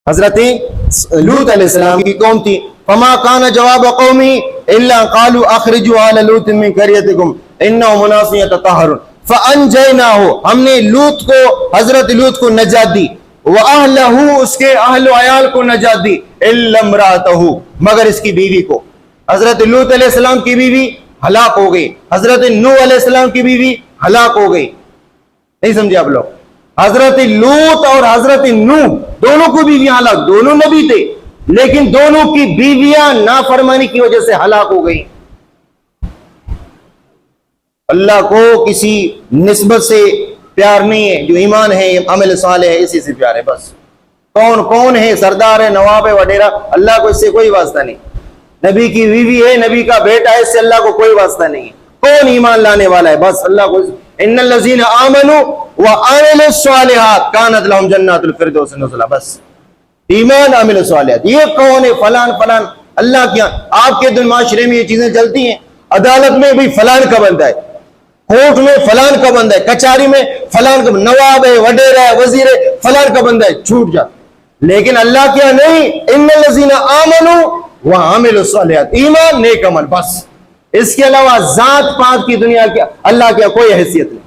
حضرت لوط علیہ السلام کی قوم تھی. فما کان جواب قومی الا قالوا اخرجوا آل لوط من قريتكم انهم اناس يتطهرون فانجيناه، ہم نے لوط کو، حضرت لوط کو نجات دی، واهله، اس کے اہل و عیال کو نجات دی، الا امراته، مگر اس کی بیوی کو. حضرت لوط علیہ السلام کی بیوی ہلاک ہو گئی، حضرت نوح علیہ السلام کی بیوی ہلاک ہو گئی. نہیں سمجھے آپ لوگ؟ حضرت لوط اور حضرت نوح دونوں کو بیویاں ہلاک، دونوں نبی تھے، لیکن دونوں کی بیویاں نافرمانی کی وجہ سے ہلاک ہو گئی. اللہ کو کسی نسبت سے پیار نہیں ہے، جو ایمان ہے، عمل صالح ہے، اسی سے پیار ہے بس. کون ہے، سردار ہے، نواب ہے وغیرہ، اللہ کو اس سے کوئی واسطہ نہیں. نبی کی بیوی ہے، نبی کا بیٹا ہے، اس سے اللہ کو کوئی واسطہ نہیں ہے. کون ایمان لانے والا ہے، بس اللہ کو. ان الذین آمنوا وعملوا الصالحات کانت لهم جنات الفردوس نزلا. بس ایمان، عمل صالحات. یہ کون ہے؟ فلان فلان. اللہ کیا آپ کے دن معاشرے میں یہ چیزیں چلتی ہیں، عدالت میں بھی فلان کا بندہ ہے، کورٹ میں فلان کا بندہ ہے، کچہری میں فلان کا، نواب ہے، وڈیرا ہے، وزیر ہے، فلان کا بندہ ہے، چھوٹ جا. لیکن اللہ کیا نہیں، ان الذین آمنوا وعملوا الصالحات، ایمان، نیک عمل، بس. اس کے علاوہ ذات پات کی دنیا کی اللہ کیا کوئی حیثیت نہیں.